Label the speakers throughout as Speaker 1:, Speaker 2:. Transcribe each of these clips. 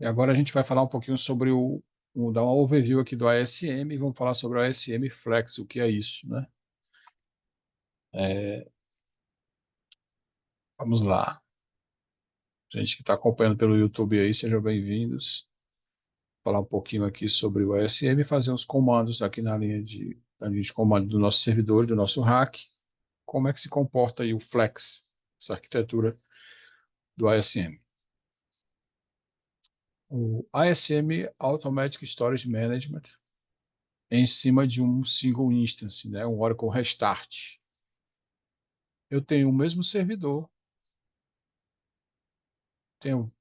Speaker 1: E agora a gente vai falar um pouquinho sobre dar uma overview aqui do ASM e vamos falar sobre o ASM Flex, o que é isso, né? Vamos lá. Gente que está acompanhando pelo YouTube aí, sejam bem-vindos. Falar um pouquinho aqui sobre o ASM e fazer uns comandos aqui na linha de comando do nosso servidor, do nosso rack. Como é que se comporta aí o Flex, essa arquitetura do ASM. O ASM Automatic Storage Management em cima de um single instance, né, um Oracle Restart. Eu tenho o mesmo servidor,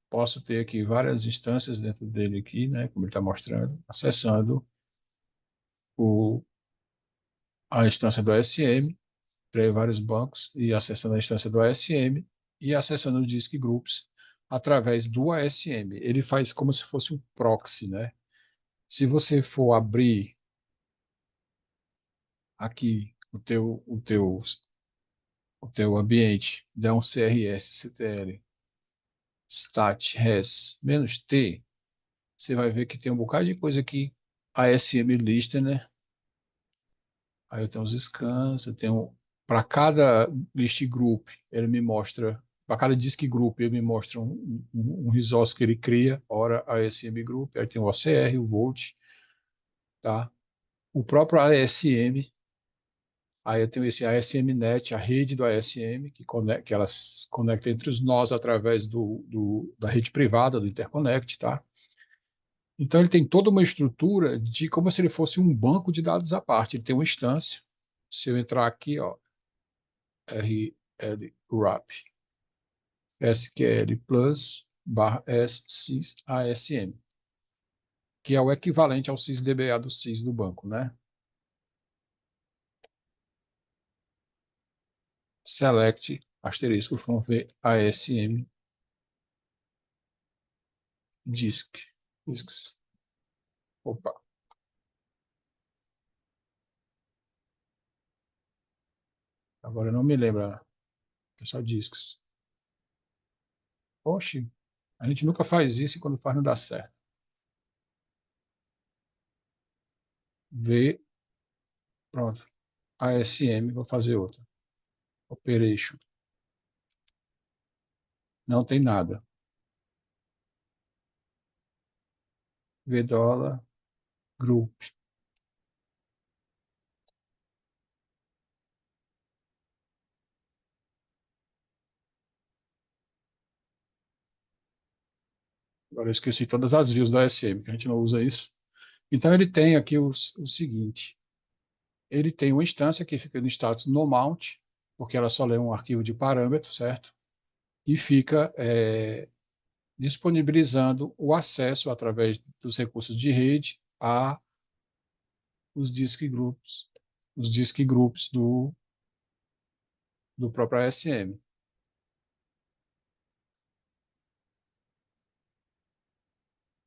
Speaker 1: posso ter aqui várias instâncias dentro dele aqui, né, como ele está mostrando, acessando a instância do ASM, criei vários bancos e acessando a instância do ASM e acessando os disk groups através do ASM. Ele faz como se fosse um proxy, né? Se você for abrir aqui o teu ambiente, der um ctl stat res -t, você vai ver que tem um bocado de coisa aqui, ASM listener, aí eu tenho os scans, eu tenho, para cada list group, ele me mostra, para cada disk group, ele me mostra um resource que ele cria, ora ASM group, aí tem o OCR, o volt, tá? O próprio ASM, aí eu tenho esse ASM.NET, a rede do ASM, que ela se conecta entre os nós através da rede privada, do interconnect, tá? Então, ele tem toda uma estrutura de como se ele fosse um banco de dados à parte. Ele tem uma instância. Se eu entrar aqui, ó, rl-wrap sql plus /sysasm, que é o equivalente ao sysdba do sys do banco, né? Select, asterisco, vamos ver ASM disks. Opa. Agora não me lembra. É só discos. Oxe, a gente nunca faz isso e quando faz não dá certo. V, pronto. ASM, vou fazer outra. Operation. Não tem nada. V dólar, group. Agora eu esqueci todas as views da ASM, que a gente não usa isso. Então ele tem aqui o seguinte. Ele tem uma instância que fica no status no mount, porque ela só lê um arquivo de parâmetro, certo? E fica disponibilizando o acesso através dos recursos de rede a os disk groups do próprio ASM.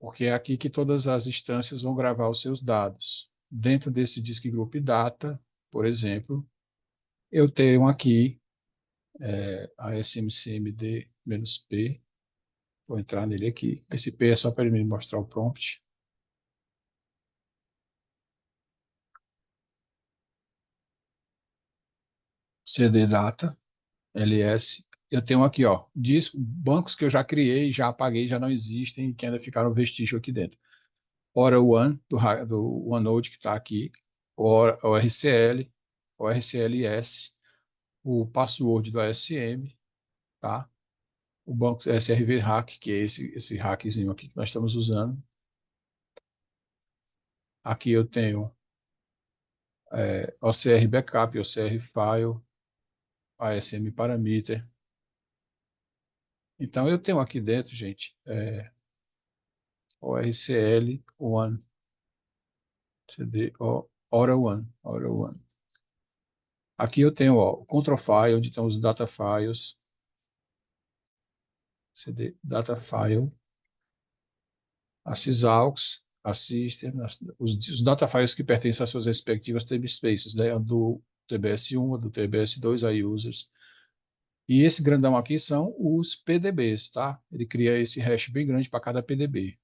Speaker 1: Porque é aqui que todas as instâncias vão gravar os seus dados. Dentro desse disk group data, por exemplo, eu tenho aqui ASMCMD-P, vou entrar nele aqui. Esse P é só para ele me mostrar o prompt. CD data, ls. Eu tenho aqui, ó, bancos que eu já criei, já apaguei, já não existem, que ainda ficaram vestígio aqui dentro. Ora One, do OneNode que está aqui, o RCL, o RCLS, o password do ASM, tá? O banco SRV Hack, que é esse hackzinho aqui que nós estamos usando. Aqui eu tenho OCR Backup, OCR File, ASM Parameter. Então eu tenho aqui dentro, gente, ORCL One, CD, Ora One. Aqui eu tenho o Control File, onde estão os data files, CD Data File, a sysaux, a system, os data files que pertencem às suas respectivas namespaces, né? Do TBS1, do TBS2, a users. E esse grandão aqui são os PDBs, tá? Ele cria esse hash bem grande para cada PDB.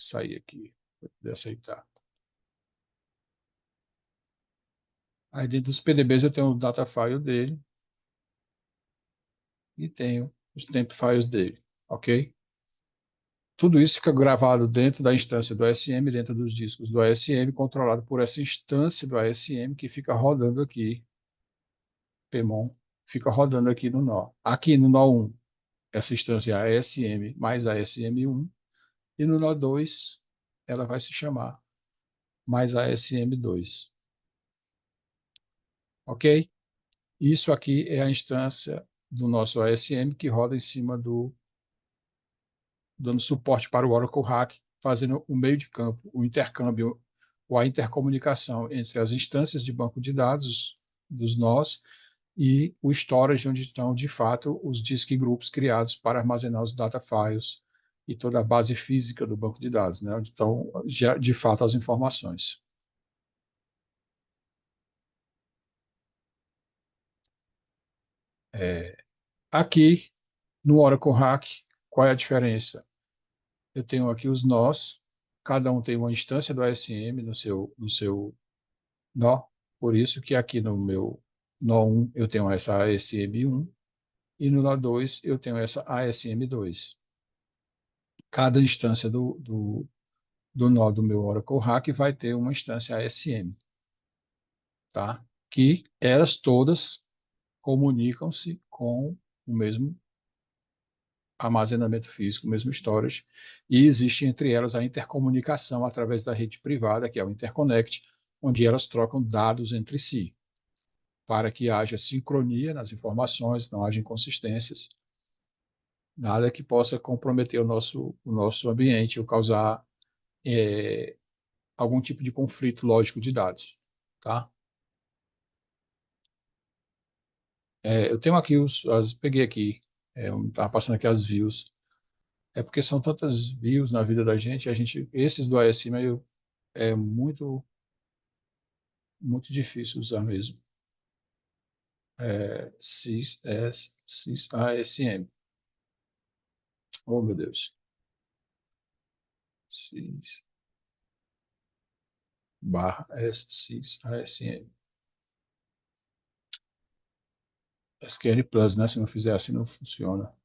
Speaker 1: sair aqui para poder aceitar. Aí dentro dos PDBs eu tenho o data file dele e tenho os temp files dele, ok? Tudo isso fica gravado dentro da instância do ASM, dentro dos discos do ASM, controlado por essa instância do ASM que fica rodando aqui, Pmon, fica rodando aqui no nó. Aqui no nó 1, essa instância é ASM mais ASM1, e no nó 2, ela vai se chamar mais ASM2, ok? Isso aqui é a instância do nosso ASM que roda em cima dando suporte para o Oracle Hack, fazendo o meio de campo, o intercâmbio, ou a intercomunicação entre as instâncias de banco de dados dos nós e o storage, onde estão, de fato, os disk groups criados para armazenar os data files e toda a base física do banco de dados, né, onde estão, de fato, as informações. Aqui, no Oracle Hack, qual é a diferença? Eu tenho aqui os nós, cada um tem uma instância do ASM no seu nó, por isso que aqui no meu nó 1 eu tenho essa ASM1 e no nó 2 eu tenho essa ASM2. Cada instância do nó do meu Oracle Hack vai ter uma instância ASM, tá? Que elas todas comunicam-se com o mesmo armazenamento físico, o mesmo storage, e existe entre elas a intercomunicação através da rede privada, que é o Interconnect, onde elas trocam dados entre si, para que haja sincronia nas informações, não haja inconsistências, nada que possa comprometer o nosso ambiente ou causar algum tipo de conflito lógico de dados, tá? Eu tenho aqui peguei aqui, estava passando aqui as views. É porque são tantas views na vida da gente, esses do ASM é muito, muito difícil usar mesmo. Sys ASM. Oh, meu Deus. Sys barra Sys ASM. SQL Plus, né? Se não fizer assim, não funciona.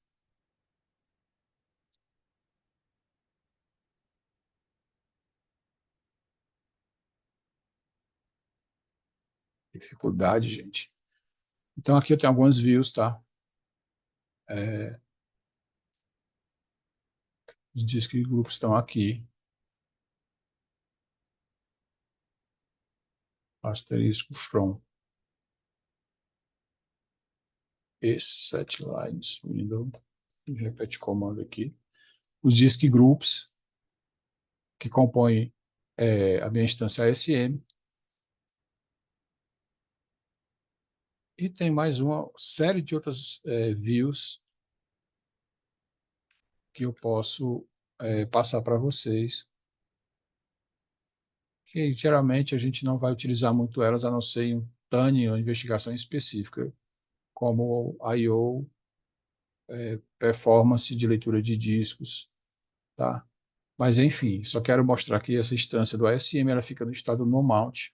Speaker 1: Dificuldade, gente. Então, aqui eu tenho algumas views, tá? É, os disk grupos estão aqui. Asterisco from. E7 lines, window. Repete comando aqui. Os disk groups que compõem a minha instância ASM. E tem mais uma série de outras views que eu posso passar para vocês, que geralmente a gente não vai utilizar muito elas, a não ser em um TANI ou investigação específica, como I/O, performance de leitura de discos, tá? Mas, enfim, só quero mostrar que essa instância do ASM ela fica no estado no mount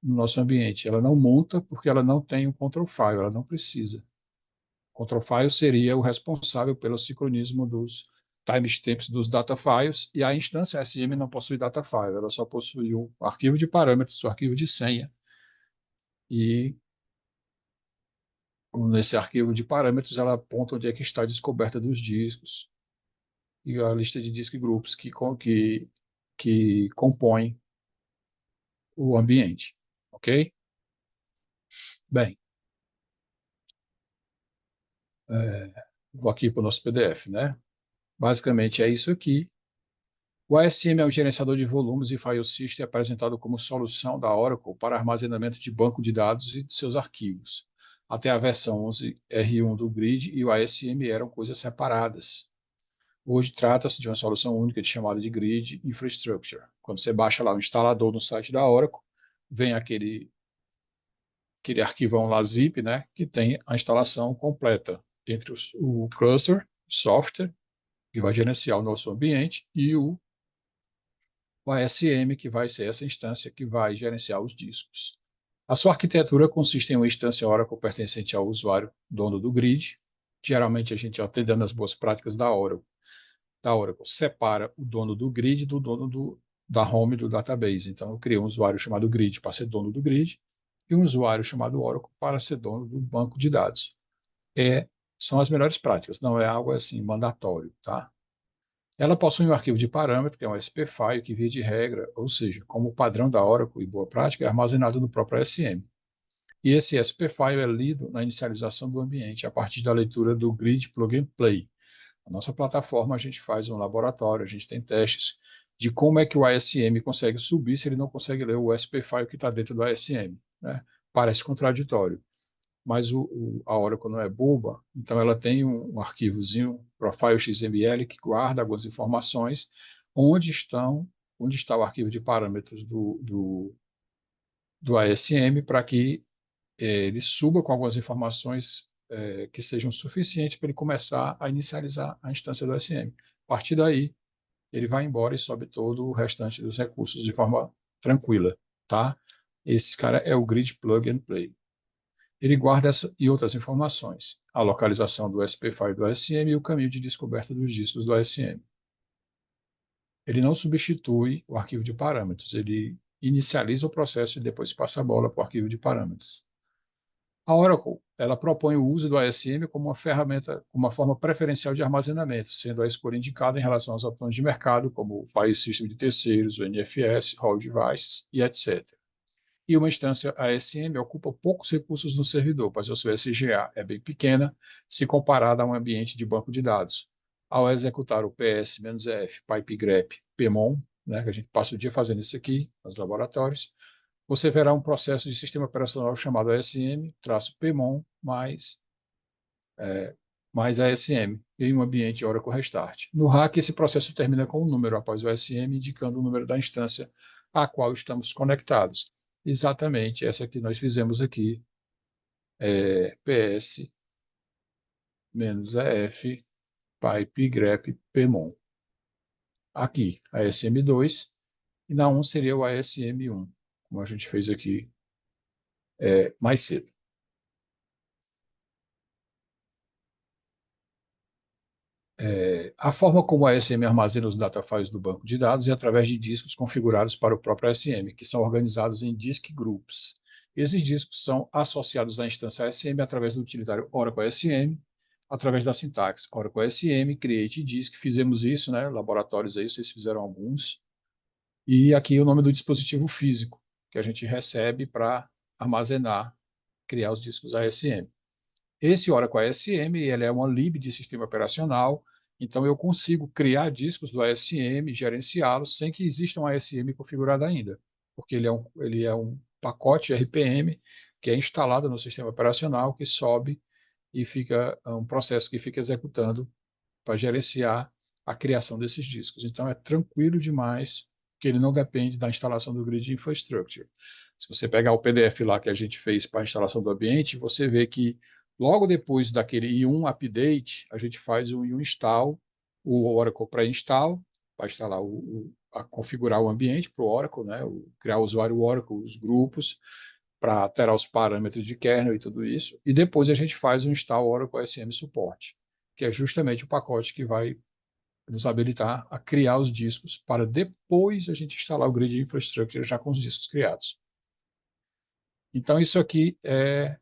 Speaker 1: no nosso ambiente. Ela não monta porque ela não tem um control file, ela não precisa. Control file seria o responsável pelo sincronismo dos timestamps dos data files, e a instância SM não possui data file, ela só possui um arquivo de parâmetros, um arquivo de senha, e nesse arquivo de parâmetros ela aponta onde é que está a descoberta dos discos e a lista de disk groups que compõem o ambiente, ok? Bem, vou aqui para o nosso PDF, né? Basicamente é isso aqui. O ASM é um gerenciador de volumes e file system apresentado como solução da Oracle para armazenamento de banco de dados e de seus arquivos. Até a versão 11 R1 do Grid e o ASM eram coisas separadas. Hoje trata-se de uma solução única chamada de Grid Infrastructure. Quando você baixa lá o instalador no site da Oracle, vem aquele arquivão lá zip, né, que tem a instalação completa entre o cluster, o software, que vai gerenciar o nosso ambiente, e o ASM, que vai ser essa instância que vai gerenciar os discos. A sua arquitetura consiste em uma instância Oracle pertencente ao usuário, dono do grid. Geralmente, a gente, atendendo às boas práticas da Oracle, separa o dono do grid do dono da home do database. Então, eu criei um usuário chamado grid para ser dono do grid e um usuário chamado Oracle para ser dono do banco de dados. São as melhores práticas, não é algo assim mandatório, tá? Ela possui um arquivo de parâmetro, que é um SP-File, que via de regra, ou seja, como o padrão da Oracle e boa prática, é armazenado no próprio ASM. E esse SP-File é lido na inicialização do ambiente a partir da leitura do Grid Plug and Play. Na nossa plataforma, a gente faz um laboratório, a gente tem testes de como é que o ASM consegue subir se ele não consegue ler o SP-File que está dentro do ASM. Né? Parece contraditório, mas a Oracle não é boba, então ela tem um arquivozinho, profile XML, que guarda algumas informações onde está o arquivo de parâmetros do ASM, para que ele suba com algumas informações que sejam suficientes para ele começar a inicializar a instância do ASM. A partir daí, ele vai embora e sobe todo o restante dos recursos de forma tranquila, tá? Esse cara é o Grid Plug and Play. Ele guarda essa e outras informações, a localização do SP-File do ASM e o caminho de descoberta dos discos do ASM. Ele não substitui o arquivo de parâmetros, ele inicializa o processo e depois passa a bola para o arquivo de parâmetros. A Oracle, ela propõe o uso do ASM como uma ferramenta, uma forma preferencial de armazenamento, sendo a escolha indicada em relação às opções de mercado, como o File System de terceiros, o NFS, Raw Devices e etc. E uma instância ASM ocupa poucos recursos no servidor, pois a sua SGA é bem pequena se comparada a um ambiente de banco de dados. Ao executar o ps-f pipegrep pmon, né, que a gente passa o dia fazendo isso aqui nos laboratórios, você verá um processo de sistema operacional chamado ASM-pmon mais ASM em um ambiente Oracle Restart. No hack, esse processo termina com um número após o ASM, indicando o número da instância a qual estamos conectados. Exatamente essa que nós fizemos aqui, ps-ef pipe grep pmon. Aqui, ASM2, e na 1 seria o ASM1, como a gente fez aqui mais cedo. A forma como a ASM armazena os datafiles do banco de dados é através de discos configurados para o próprio ASM, que são organizados em disk groups. Esses discos são associados à instância ASM através do utilitário Oracle ASM, através da sintaxe Oracle ASM, create disk. Fizemos isso, né? Laboratórios aí, vocês fizeram alguns. E aqui o nome do dispositivo físico, que a gente recebe para armazenar, criar os discos ASM. Esse Oracle ASM, ele é uma lib de sistema operacional, então eu consigo criar discos do ASM, gerenciá-los, sem que exista um ASM configurado ainda, porque ele é um pacote RPM que é instalado no sistema operacional, que sobe e fica um processo que fica executando para gerenciar a criação desses discos. Então é tranquilo demais, que ele não depende da instalação do Grid Infrastructure. Se você pegar o PDF lá que a gente fez para a instalação do ambiente, você vê que logo depois daquele i1 update, a gente faz um i1 install, o Oracle pré-install, para instalar configurar o ambiente para o Oracle, né? Criar o usuário Oracle, os grupos, para alterar os parâmetros de kernel e tudo isso. E depois a gente faz um install Oracle SM Support, que é justamente o pacote que vai nos habilitar a criar os discos para depois a gente instalar o Grid Infrastructure já com os discos criados. Então, isso aqui é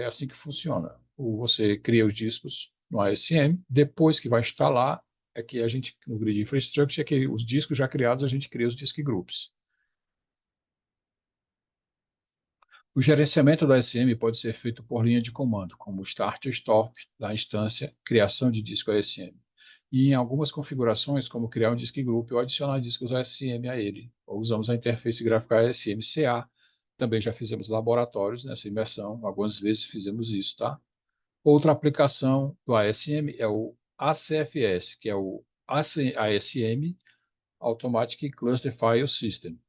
Speaker 1: assim que funciona. Você cria os discos no ASM, depois que vai instalar, é que a gente, no Grid Infrastructure, é que os discos já criados, a gente cria os disk groups. O gerenciamento do ASM pode ser feito por linha de comando, como start ou stop da instância, criação de disco ASM. E em algumas configurações, como criar um disk group ou adicionar discos ASM a ele. Ou usamos a interface gráfica ASM-CA. Também já fizemos laboratórios nessa imersão, algumas vezes fizemos isso, tá? Outra aplicação do ASM é o ACFS, que é o ASM, Automatic Cluster File System.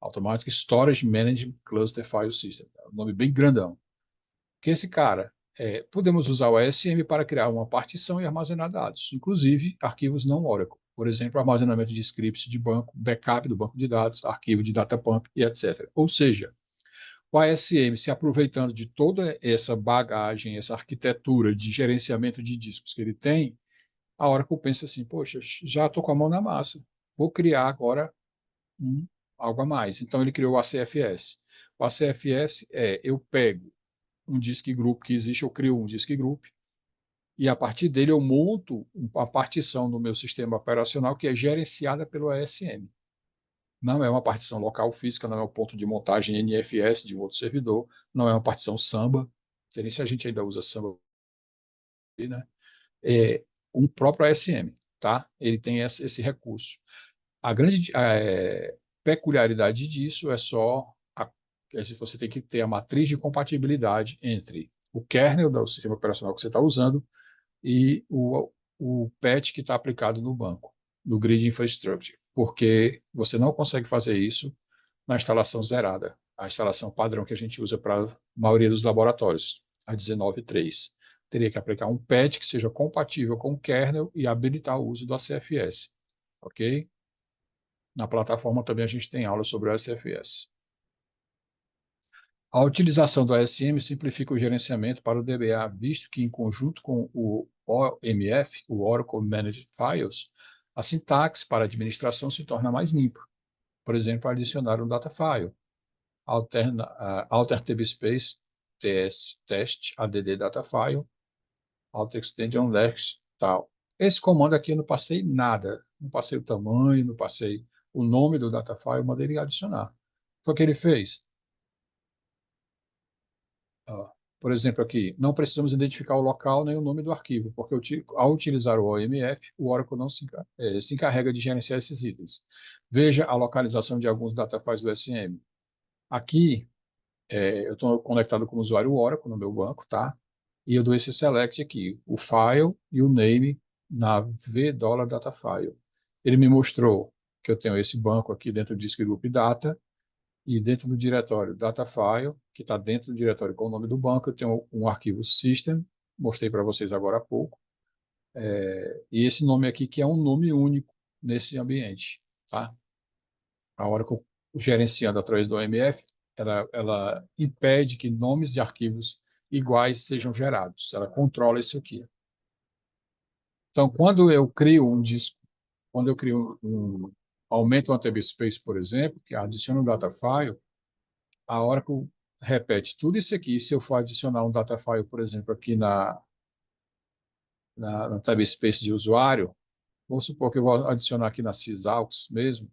Speaker 1: Automatic Storage Management Cluster File System. É um nome bem grandão. Que esse cara, podemos usar o ASM para criar uma partição e armazenar dados, inclusive arquivos não Oracle. Por exemplo, armazenamento de scripts de banco, backup do banco de dados, arquivo de data pump e etc. Ou seja, o ASM se aproveitando de toda essa bagagem, essa arquitetura de gerenciamento de discos que ele tem, a Oracle pensa assim, poxa, já estou com a mão na massa, vou criar agora algo a mais. Então ele criou o ACFS. O ACFS eu pego um disk group que existe, eu crio um disk group, e a partir dele eu monto uma partição no meu sistema operacional que é gerenciada pelo ASM. Não é uma partição local física, não é um ponto de montagem NFS de um outro servidor, não é uma partição Samba, não sei nem se a gente ainda usa Samba, né? É um próprio ASM, tá? Ele tem esse recurso. A grande peculiaridade disso é só que você tem que ter a matriz de compatibilidade entre o kernel do sistema operacional que você está usando e o patch que está aplicado no banco, no Grid Infrastructure, porque você não consegue fazer isso na instalação zerada, a instalação padrão que a gente usa para a maioria dos laboratórios, a 19.3. Teria que aplicar um patch que seja compatível com o kernel e habilitar o uso do ACFS, ok? Na plataforma também a gente tem aula sobre o ACFS. A utilização do ASM simplifica o gerenciamento para o DBA, visto que, em conjunto com o OMF, o Oracle Managed Files, a sintaxe para administração se torna mais limpa. Por exemplo, adicionar um data file, alter tbspace test add data file, alter extension left, tal. Esse comando aqui eu não passei nada, não passei o tamanho, não passei o nome do data file, eu mandei ele adicionar. Foi o que ele fez. Por exemplo, aqui, não precisamos identificar o local nem o nome do arquivo, porque ao utilizar o OMF, o Oracle não se encarrega de gerenciar esses itens. Veja a localização de alguns datafiles do SM. Aqui, eu estou conectado como usuário Oracle no meu banco, tá? E eu dou esse select aqui, o file e o name na $datafile. Ele me mostrou que eu tenho esse banco aqui dentro do Disk Group Data, e dentro do diretório Datafile, que está dentro do diretório com o nome do banco, eu tenho um arquivo System, mostrei para vocês agora há pouco, e esse nome aqui que é um nome único nesse ambiente. Tá? A Oracle, gerenciando através do OMF, ela impede que nomes de arquivos iguais sejam gerados. Ela controla isso aqui. Então, quando eu crio um disco, quando eu crio aumento um table space, por exemplo, que adiciona um data file, a Oracle repete tudo isso aqui. Se eu for adicionar um data file, por exemplo, aqui no table space de usuário, vamos supor que eu vou adicionar aqui na sysaux mesmo,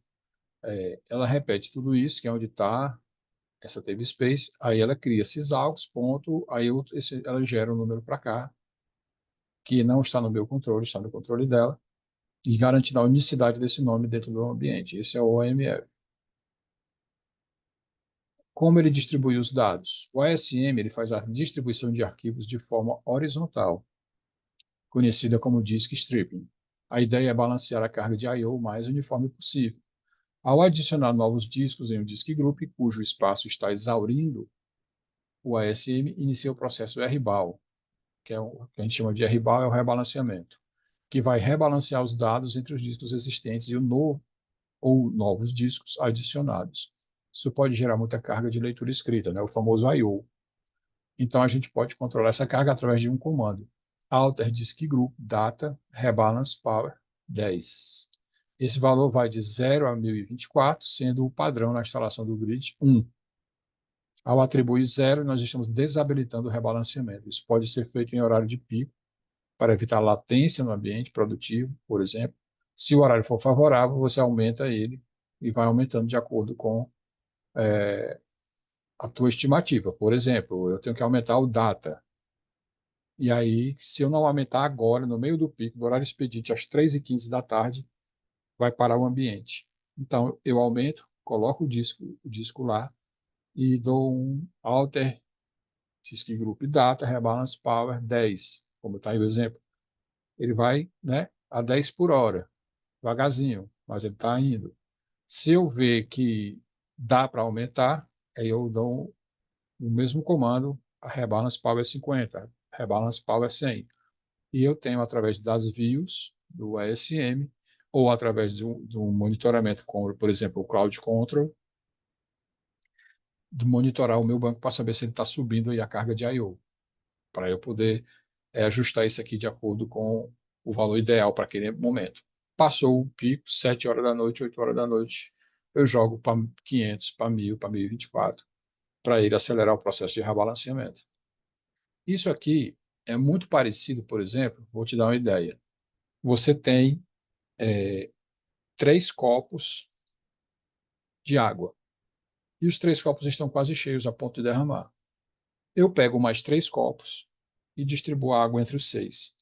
Speaker 1: ela repete tudo isso, que é onde está essa table space, aí ela cria sysaux, ponto, aí ela gera um número para cá, que não está no meu controle, está no controle dela, e garantirá a unicidade desse nome dentro do ambiente. Esse é o OML. Como ele distribui os dados? O ASM ele faz a distribuição de arquivos de forma horizontal, conhecida como disk stripping. A ideia é balancear a carga de I/O o mais uniforme possível. Ao adicionar novos discos em um disk group cujo espaço está exaurindo, o ASM inicia o processo RBAL, que é o que a gente chama de RBAL, é o rebalanceamento, que vai rebalancear os dados entre os discos existentes e o novo ou novos discos adicionados. Isso pode gerar muita carga de leitura escrita, né? O famoso I/O. Então, a gente pode controlar essa carga através de um comando. Alter Disk Group Data Rebalance Power 10. Esse valor vai de 0 a 1024, sendo o padrão na instalação do grid 1. Ao atribuir 0, nós estamos desabilitando o rebalanceamento. Isso pode ser feito em horário de pico, para evitar latência no ambiente produtivo, por exemplo. Se o horário for favorável, você aumenta ele e vai aumentando de acordo com a tua estimativa. Por exemplo, eu tenho que aumentar o data. E aí, se eu não aumentar agora, no meio do pico, do horário expedite, às 3h15 da tarde, vai parar o ambiente. Então, eu aumento, coloco o disco lá e dou um alter disk group data rebalance power 10, como está aí o exemplo. Ele vai, né, a 10 por hora, devagarzinho, mas ele está indo. Se eu ver que dá para aumentar, aí eu dou o mesmo comando, a rebalance power 50, rebalance power 100. E eu tenho, através das views do ASM, ou através de um monitoramento, por exemplo, o Cloud Control, de monitorar o meu banco para saber se ele está subindo aí a carga de I/O, para eu poder ajustar isso aqui de acordo com o valor ideal para aquele momento. Passou o pico, 7 horas da noite, 8 horas da noite, eu jogo para 500, para 1000, para 1024, para ele acelerar o processo de rebalanceamento. Isso aqui é muito parecido, por exemplo, vou te dar uma ideia. Você tem 3 copos de água e os 3 copos estão quase cheios a ponto de derramar. Eu pego mais 3 copos e distribuo a água entre os 6.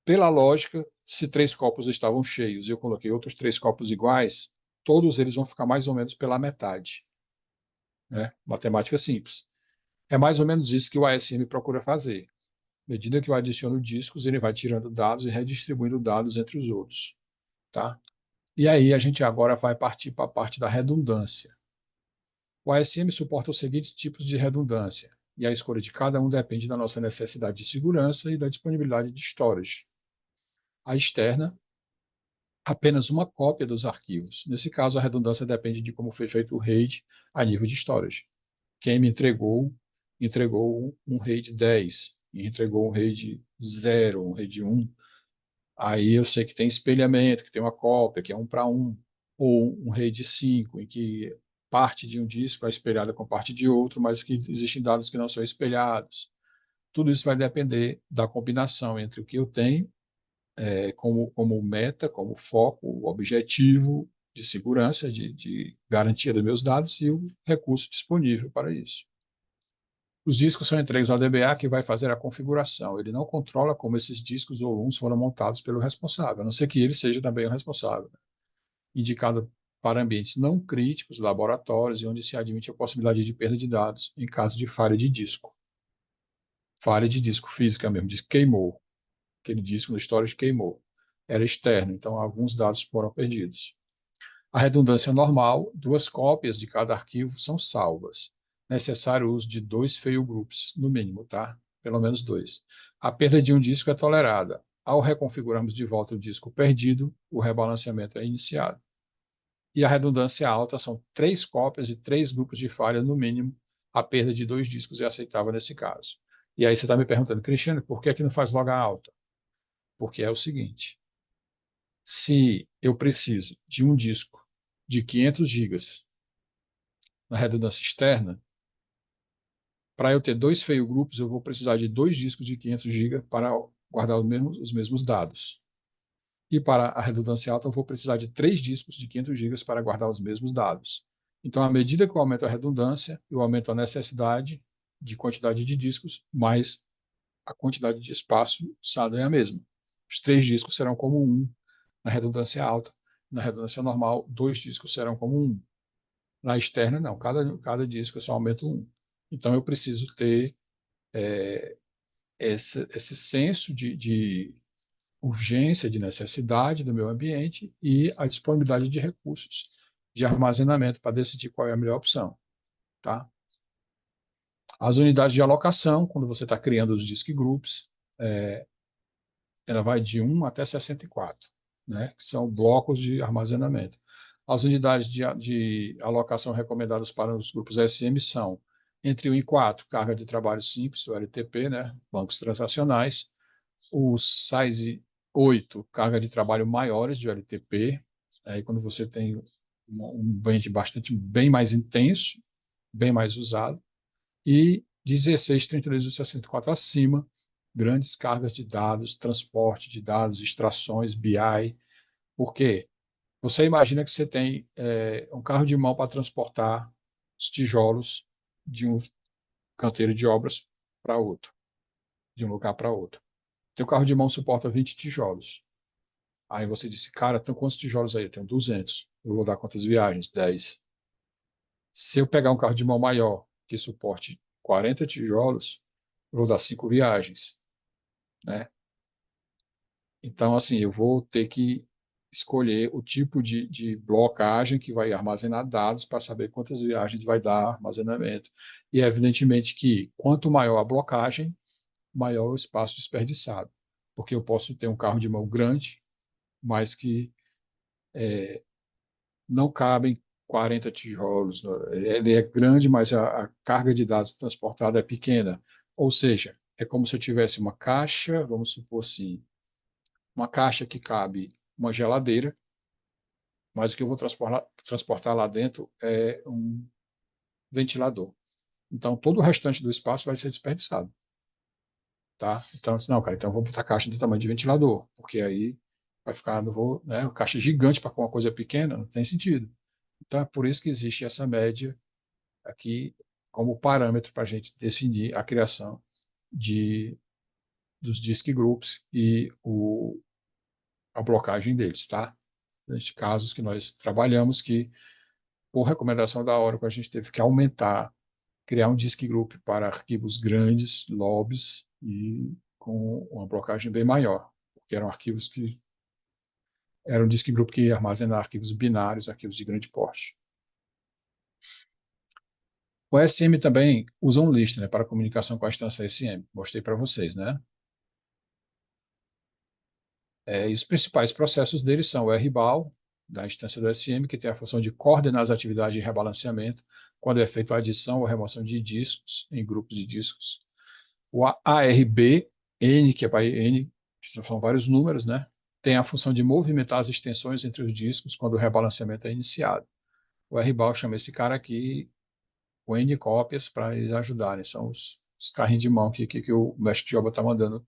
Speaker 1: Pela lógica, se 3 copos estavam cheios e eu coloquei outros 3 copos iguais, todos eles vão ficar mais ou menos pela metade. Né? Matemática simples. É mais ou menos isso que o ASM procura fazer. À medida que eu adiciono discos, ele vai tirando dados e redistribuindo dados entre os outros. Tá? E aí a gente agora vai partir para a parte da redundância. O ASM suporta os seguintes tipos de redundância, e a escolha de cada um depende da nossa necessidade de segurança e da disponibilidade de storage. A externa, apenas uma cópia dos arquivos. Nesse caso, a redundância depende de como foi feito o RAID a nível de storage. Quem me entregou um RAID 10, e entregou um RAID 0, um RAID 1. Aí eu sei que tem espelhamento, que tem uma cópia, que é 1 para 1, ou um RAID 5, em que parte de um disco é espelhada com parte de outro, mas que existem dados que não são espelhados. Tudo isso vai depender da combinação entre o que eu tenho como meta, como foco, objetivo de segurança, de garantia dos meus dados e o recurso disponível para isso. Os discos são entregues ao DBA, que vai fazer a configuração. Ele não controla como esses discos ou LUNs foram montados pelo responsável, a não ser que ele seja também o responsável. Indicado para ambientes não críticos, laboratórios e onde se admite a possibilidade de perda de dados em caso de falha de disco. Falha de disco física mesmo, queimou. Aquele disco no storage queimou. Era externo, então alguns dados foram perdidos. A redundância normal, 2 cópias de cada arquivo são salvas. Necessário o uso de 2 fail groups, no mínimo, tá? Pelo menos 2. A perda de um disco é tolerada. Ao reconfigurarmos de volta o disco perdido, o rebalanceamento é iniciado. E a redundância alta são 3 cópias e 3 grupos de falha, no mínimo. A perda de 2 discos é aceitável nesse caso. E aí você está me perguntando, Cristiano, por que não faz log alta? Porque é o seguinte, se eu preciso de um disco de 500 gigas na redundância externa, para eu ter 2 fail groups, eu vou precisar de 2 discos de 500 GB para guardar os mesmos dados. E para a redundância alta, eu vou precisar de 3 discos de 500 GB para guardar os mesmos dados. Então, à medida que eu aumento a redundância, eu aumento a necessidade de quantidade de discos, mas a quantidade de espaço usado é a mesma. Os 3 discos serão como 1 na redundância alta. Na redundância normal, 2 discos serão como 1. Na externa, não. Cada disco eu só aumento 1. Então, eu preciso ter esse senso de urgência, de necessidade do meu ambiente e a disponibilidade de recursos de armazenamento para decidir qual é a melhor opção. Tá? As unidades de alocação, quando você está criando os disk groups, ela vai de 1 até 64, né, que são blocos de armazenamento. As unidades de alocação recomendadas para os grupos SM são entre 1 e 4, carga de trabalho simples, o LTP, né, bancos transacionais. Os size 8, carga de trabalho maiores de LTP, aí quando você tem um ambiente bem mais intenso, bem mais usado. E 16, 32 e 64 acima, grandes cargas de dados, transporte de dados, extrações, BI. Por quê? Você imagina que você tem um carro de mão para transportar os tijolos de um canteiro de obras para outro, de um lugar para outro. Teu carro de mão suporta 20 tijolos. Aí você disse, cara, tem quantos tijolos aí? Eu tenho 200. Eu vou dar quantas viagens? 10. Se eu pegar um carro de mão maior, que suporte 40 tijolos, eu vou dar 5 viagens, né? Então, assim, eu vou ter que escolher o tipo de blocagem que vai armazenar dados para saber quantas viagens vai dar armazenamento. E, evidentemente, que quanto maior a blocagem, maior o espaço desperdiçado. Porque eu posso ter um carro de mão grande, mas que não cabem 40 tijolos. Ele é grande, mas a carga de dados transportada é pequena. Ou seja, é como se eu tivesse uma caixa, vamos supor assim, uma caixa que cabe uma geladeira, mas o que eu vou transportar lá dentro é um ventilador. Então, todo o restante do espaço vai ser desperdiçado. Tá? Então, não, cara, então eu vou botar caixa do tamanho de ventilador, porque aí vai ficar, não vou, né, caixa gigante para uma coisa pequena, não tem sentido. Então, é por isso que existe essa média aqui como parâmetro para a gente definir a criação de, dos disk groups e a blocagem deles, tá? Nesses casos que nós trabalhamos, que por recomendação da Oracle a gente teve que aumentar, criar um disk group para arquivos grandes, lobs, e com uma blocagem bem maior, porque eram arquivos que eram um disk group que ia armazenar arquivos binários, arquivos de grande porte. O SM também usa um listener para comunicação com a instância SM. Mostrei para vocês, né? E os principais processos deles são o RBAL, da instância do SM, que tem a função de coordenar as atividades de rebalanceamento, quando é feita a adição ou remoção de discos em grupos de discos. O ARB, N, que é para N, são vários números, né? Tem a função de movimentar as extensões entre os discos quando o rebalanceamento é iniciado. O RBAL chama esse cara aqui com N cópias para eles ajudarem. São os carrinhos de mão que o mestre de obra está mandando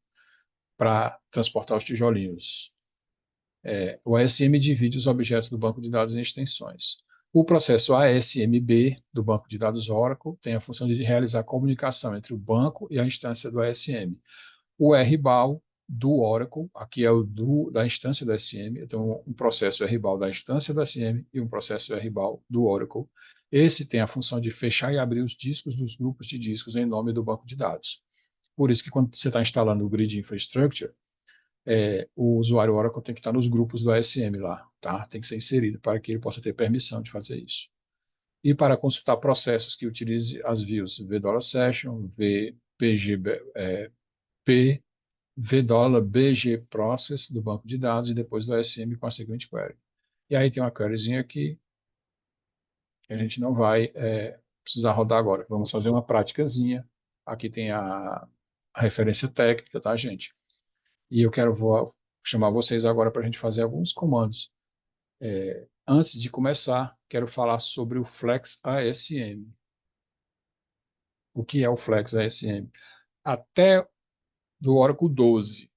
Speaker 1: para transportar os tijolinhos. O ASM divide os objetos do banco de dados em extensões. O processo ASMB do banco de dados Oracle tem a função de realizar a comunicação entre o banco e a instância do ASM. O RBAL do Oracle, aqui é o da instância do SM, eu tenho um processo RBAL da instância do SM e um processo RBAL do Oracle. Esse tem a função de fechar e abrir os discos dos grupos de discos em nome do banco de dados. Por isso que quando você está instalando o Grid Infrastructure, o usuário Oracle tem que estar nos grupos do ASM lá, tá? Tem que ser inserido para que ele possa ter permissão de fazer isso. E para consultar processos que utilize as views vDollar_session, vPG, P, vBG_process do banco de dados e depois do ASM com a seguinte query. E aí tem uma queryzinha aqui que a gente não vai precisar rodar agora. Vamos fazer uma práticazinha. Aqui tem a referência técnica, tá, gente? E vou chamar vocês agora para a gente fazer alguns comandos. Antes de começar, quero falar sobre o Flex ASM. O que é o Flex ASM? Até do Oracle 12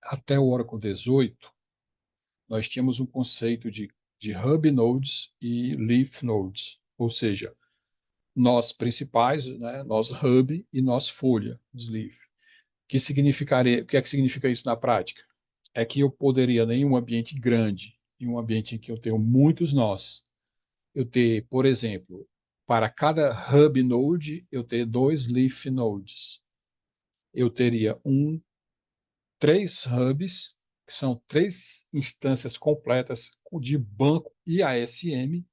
Speaker 1: até o Oracle 18, nós tínhamos um conceito de Hub Nodes e Leaf Nodes, ou seja, nós principais, né, nós Hub e nós Folha, os Leaf. O que é que significa isso na prática? É que eu poderia, em um ambiente grande, em um ambiente em que eu tenho muitos nós, eu ter, por exemplo, para cada hub node, eu ter 2 leaf nodes. Eu teria três hubs, que são 3 instâncias completas de banco e ASM,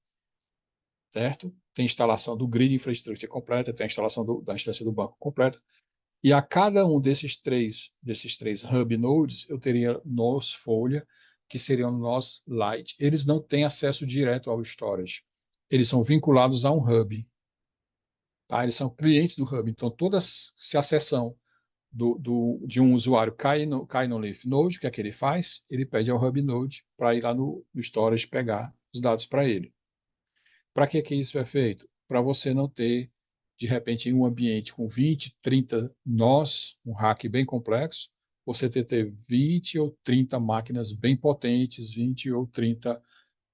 Speaker 1: certo? Tem instalação do grid infraestrutura completa, tem a instalação da instância do banco completa. E a cada um desses três hub nodes, eu teria nós Folha, que seriam nós Lite. Eles não têm acesso direto ao storage. Eles são vinculados a um hub. Tá? Eles são clientes do hub. Então, se a sessão de um usuário cai no Leaf Node, o que é que ele faz? Ele pede ao hub node para ir lá no storage pegar os dados para ele. Para que isso é feito? Para você não ter, de repente, em um ambiente com 20, 30 nós, um hack bem complexo, você ter 20 ou 30 máquinas bem potentes, 20 ou 30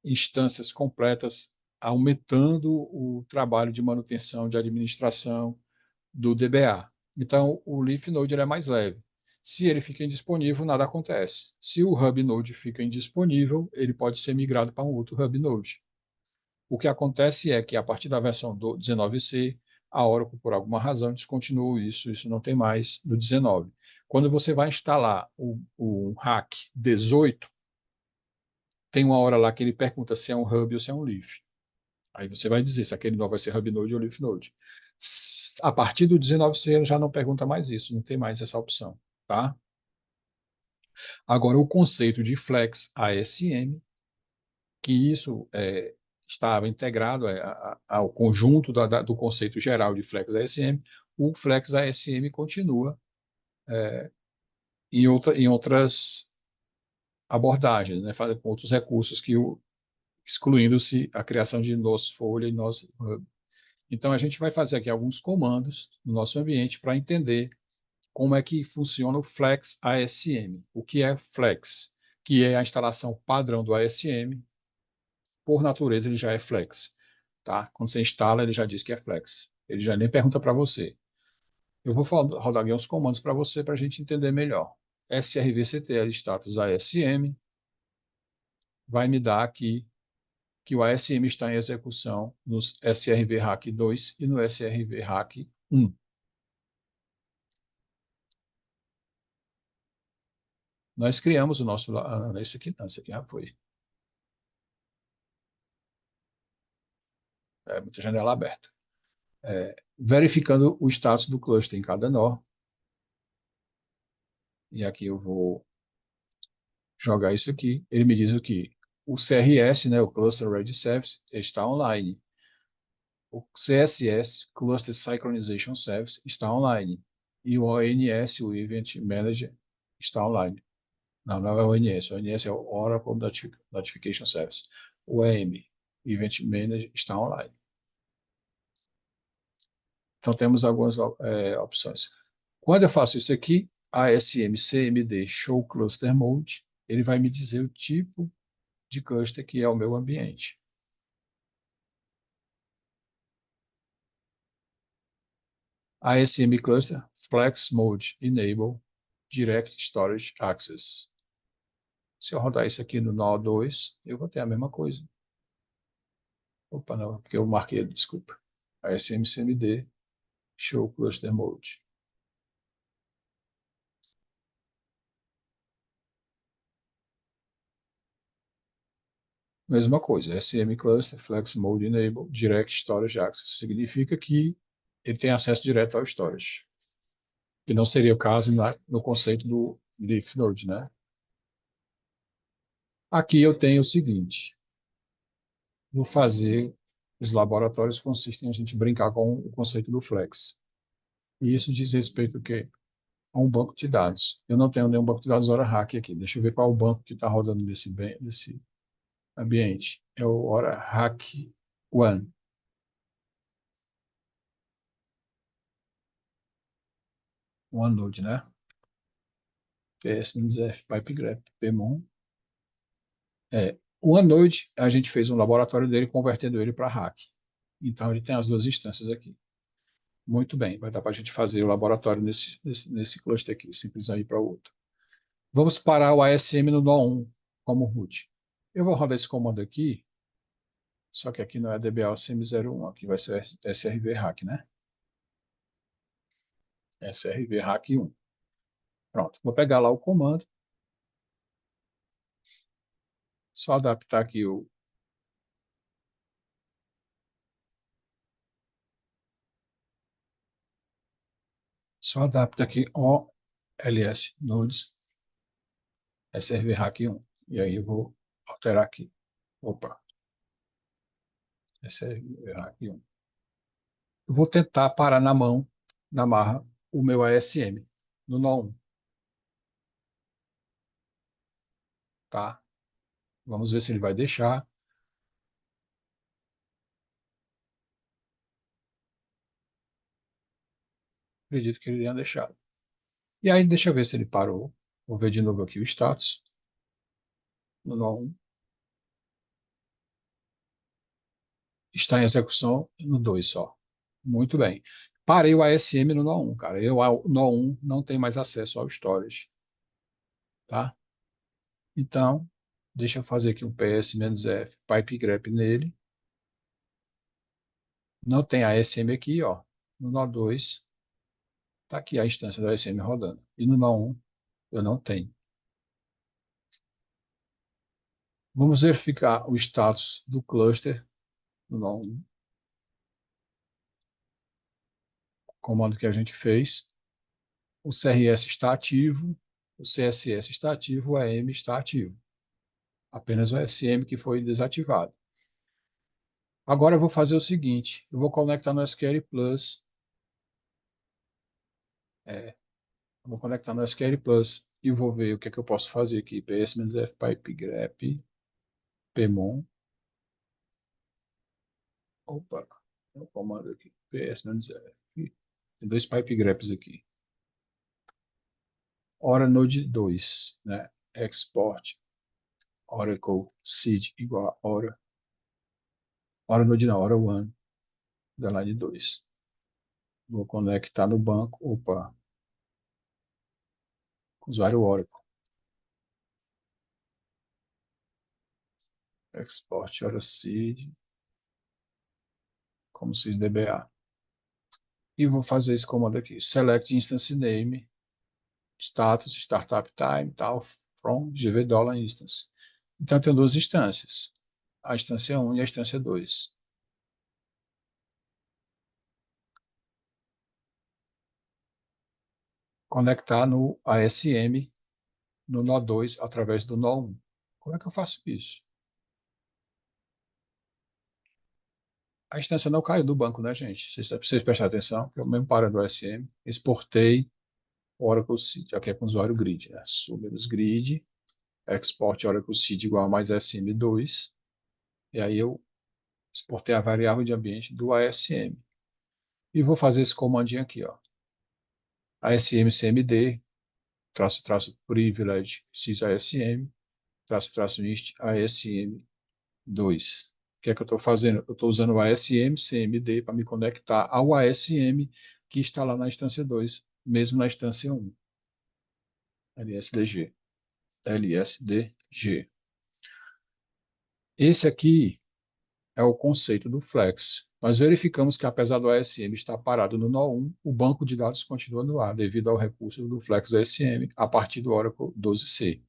Speaker 1: instâncias completas, aumentando o trabalho de manutenção, de administração do DBA. Então, o Leaf Node é mais leve. Se ele fica indisponível, nada acontece. Se o Hub Node fica indisponível, ele pode ser migrado para um outro Hub Node. O que acontece é que, a partir da versão do 19C, a Oracle, por alguma razão, descontinuou isso não tem mais no 19. Quando você vai instalar o hack 18, tem uma hora lá que ele pergunta se é um Hub ou se é um Leaf. Aí você vai dizer se aquele novo vai ser Hub Node ou Leaf Node. A partir do 19C, ele já não pergunta mais isso, não tem mais essa opção, tá? Agora, o conceito de Flex ASM, que isso estava integrado ao conjunto do conceito geral de Flex ASM, o Flex ASM continua em outras abordagens, né, com outros recursos excluindo-se a criação de nos folha e nos hub. Então, a gente vai fazer aqui alguns comandos no nosso ambiente para entender como é que funciona o Flex ASM. O que é Flex? Que é a instalação padrão do ASM. Por natureza, ele já é Flex. Tá? Quando você instala, ele já diz que é Flex. Ele já nem pergunta para você. Eu vou rodar aqui uns comandos para você para a gente entender melhor. srvctl status ASM vai me dar aqui que o ASM está em execução no srvhack 2 e no srvhack 1. Nós criamos o nosso... esse aqui não, esse aqui já foi. Muita janela aberta. Verificando o status do cluster em cada nó. E aqui eu vou jogar isso aqui. Ele me diz o que o CRS, né, o Cluster Ready Service, está online. O CSS, Cluster Synchronization Service, está online. E o ONS, o Event Manager, está online. Não, não é o ONS. O ONS é o Oracle Notification Service. O EM, Event Manager, está online. Então, temos algumas opções. Quando eu faço isso aqui, ASM CMD Show Cluster Mode, ele vai me dizer o tipo de cluster que é o meu ambiente. ASM Cluster Flex Mode Enable Direct Storage Access. Se eu rodar isso aqui no nó 2, eu vou ter a mesma coisa. Opa, não, porque eu marquei ele, desculpa. ASM CMD Show Cluster Mode. Mesma coisa, SM Cluster Flex Mode Enable Direct Storage Access. Significa que ele tem acesso direto ao storage. Que não seria o caso no conceito do Leaf Node, né? Aqui eu tenho o seguinte. Vou fazer... Os laboratórios consistem em a gente brincar com o conceito do Flex. E isso diz respeito ao quê? A um banco de dados. Eu não tenho nenhum banco de dados Orahack aqui. Deixa eu ver qual é o banco que está rodando nesse ambiente. É o Orahack One. OneNode, né? PSNZF, PipeGrep, PMON. O OneNode, a gente fez um laboratório dele convertendo ele para hack. Então, ele tem as duas instâncias aqui. Muito bem, vai dar para a gente fazer o laboratório nesse cluster aqui, simples aí para o outro. Vamos parar o ASM no nó 1 como root. Eu vou rodar esse comando aqui, só que aqui não é dbalcm01, aqui vai ser srvhack, né? srvhack 1. Pronto, vou pegar lá o comando, só adaptar aqui só adapta aqui o ls nodes srvhack 1. E aí eu vou alterar aqui. Opa, srvhack 1. Eu vou tentar parar na mão, na marra, o meu ASM, no nó 1. Tá? Vamos ver se ele vai deixar. Acredito que ele tenha deixado. E aí, deixa eu ver se ele parou. Vou ver de novo aqui o status. No nó 1. Está em execução no 2 só. Muito bem. Parei o ASM no nó 1, cara. O nó 1 não tem mais acesso ao storage. Tá? Então, deixa eu fazer aqui um ps-f pipegrep nele. Não tem ASM aqui, ó. No nó 2, está aqui a instância do ASM rodando. E no nó 1, eu não tenho. Vamos verificar o status do cluster no nó 1. Comando que a gente fez. O CRS está ativo O CSS está ativo, o AM está ativo. Apenas o SM que foi desativado. Agora eu vou fazer o seguinte, eu vou conectar no SQL Plus. Vou conectar no SQL Plus e vou ver o que é que eu posso fazer aqui. ps-f pipe grep pmon. Opa, tem um comando aqui. ps-f. Tem dois pipe greps aqui. Hora node 2, né? Export Oracle seed igual a hora. Hora node não, hora 1 da line 2. Vou conectar no banco. Opa, usuário Oracle. Export hora seed como sysdba. E vou fazer esse comando aqui. Select instance name, status, startup time, tal, from gv$ instance. Então, eu tenho duas instâncias. A instância 1 e a instância 2. Conectar no ASM, no nó 2, através do nó 1. Como é que eu faço isso? A instância não caiu do banco, né, gente? Vocês prestarem atenção. Eu mesmo parando do ASM, exportei o Oracle Seed, aqui é com o usuário grid, né? Submenos grid, export Oracle Seed igual a mais SM2, e aí eu exportei a variável de ambiente do ASM. E vou fazer esse comandinho aqui, ó. ASM-CMD, traço, privilege, sysasm, traço, inst, ASM2. O que é que eu estou fazendo? Eu estou usando o ASM-CMD para me conectar ao ASM que está lá na instância 2, mesmo na instância 1. LSDG. LSDG. Esse aqui é o conceito do Flex. Nós verificamos que, apesar do ASM estar parado no nó 1, o banco de dados continua no ar, devido ao recurso do Flex ASM a partir do Oracle 12c.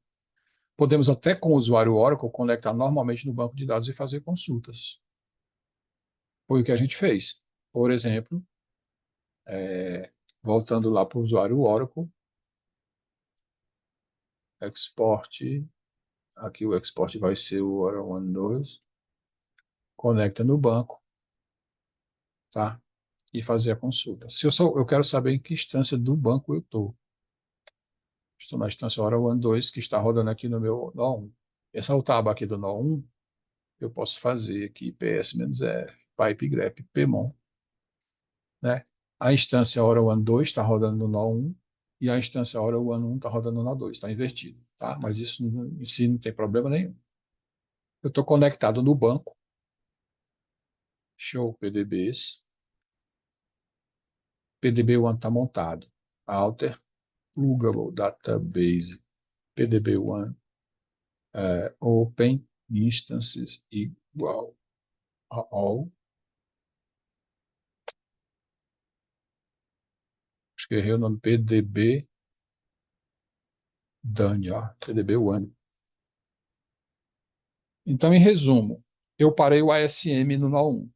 Speaker 1: Podemos até, com o usuário Oracle, conectar normalmente no banco de dados e fazer consultas. Foi o que a gente fez. Por exemplo, voltando lá para o usuário Oracle, export, aqui o export vai ser o Oracle 12, conecta no banco, tá? E fazer a consulta. Se eu quero saber em que instância do banco eu estou na instância hora 1.2 que está rodando aqui no meu nó1. Essa é aba aqui do nó1, eu posso fazer aqui ps-f, pipe grep pmon, né? A instância hora 1.2 está rodando no nó1 e a instância hora 1.1 está rodando no nó2, está invertido, tá? Mas isso em si não tem problema nenhum. Eu estou conectado no banco, show PDBs, PDB1 está montado, alter, pluggable database, PDB1, open instances igual a all. Escrevi o nome PDB done, ó, PDB1. Então, em resumo, eu parei o ASM no nó 1.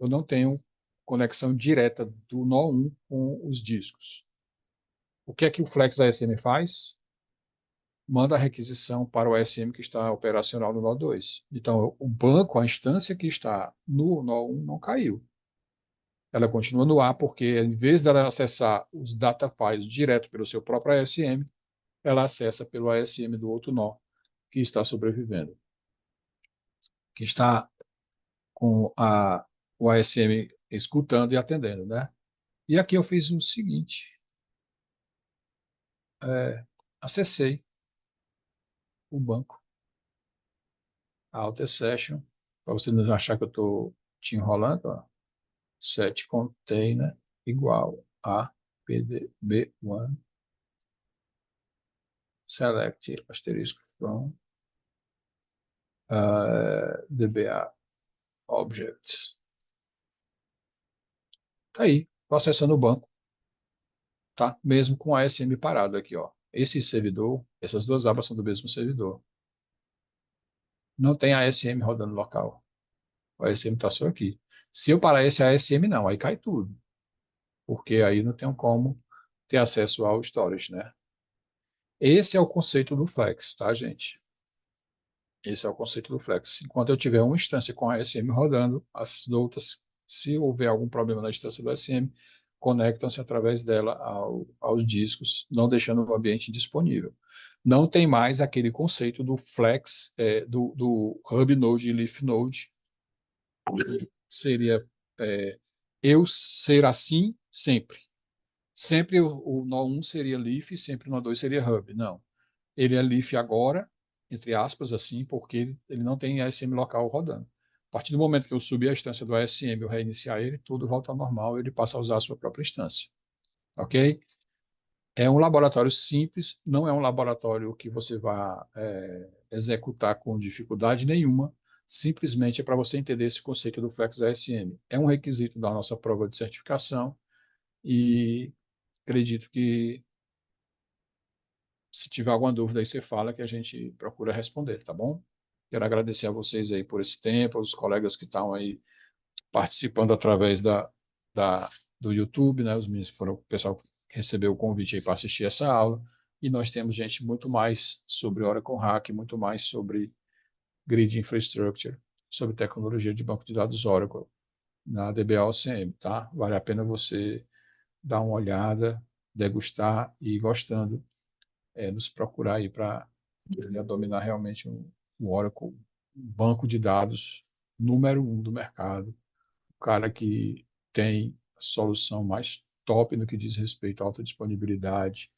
Speaker 1: Eu não tenho conexão direta do nó 1 com os discos. O que é que o Flex ASM faz? Manda a requisição para o ASM que está operacional no nó 2. Então, o banco, a instância que está no nó 1 não caiu. Ela continua no ar porque, em vez dela acessar os data files direto pelo seu próprio ASM, ela acessa pelo ASM do outro nó que está sobrevivendo, que está com o ASM escutando e atendendo, né? E aqui eu fiz o seguinte, acessei o banco, a Alter Session, para você não achar que eu estou te enrolando, ó. Set container igual a pdb1 select asterisco from dba objects. Tá aí, estou acessando o banco, tá? Mesmo com a ASM parado aqui, ó. Esse servidor, essas duas abas são do mesmo servidor. Não tem ASM rodando local. O ASM está só aqui. Se eu parar esse ASM, não, aí cai tudo. Porque aí não tem como ter acesso ao storage, né? Esse é o conceito do Flex, tá, gente? Esse é o conceito do Flex. Enquanto eu tiver uma instância com a SM rodando, as outras, se houver algum problema na instância do SM, conectam-se através dela aos discos, não deixando o ambiente disponível. Não tem mais aquele conceito do Flex, do Hub Node e Leaf Node, que seria eu ser assim sempre. Sempre o nó 1 seria Leaf, sempre o nó 2 seria Hub. Não. Ele é Leaf agora, entre aspas, assim, porque ele não tem ASM local rodando. A partir do momento que eu subir a instância do ASM, eu reiniciar ele, tudo volta ao normal, ele passa a usar a sua própria instância. Ok? É um laboratório simples, não é um laboratório que você vá executar com dificuldade nenhuma, simplesmente é para você entender esse conceito do Flex ASM. É um requisito da nossa prova de certificação e acredito que se tiver alguma dúvida aí, você fala que a gente procura responder, tá bom? Quero agradecer a vocês aí por esse tempo, aos colegas que estão aí participando através da, do YouTube, né? Os meninos que foram, o pessoal que recebeu o convite aí para assistir essa aula. E nós temos gente muito mais sobre Oracle Hack, muito mais sobre Grid Infrastructure, sobre tecnologia de banco de dados Oracle na DBA-OCM, tá? Vale a pena você dar uma olhada, degustar e gostando nos procurar aí para dominar realmente o Oracle, um banco de dados número 1 do mercado, o cara que tem a solução mais top no que diz respeito à alta disponibilidade,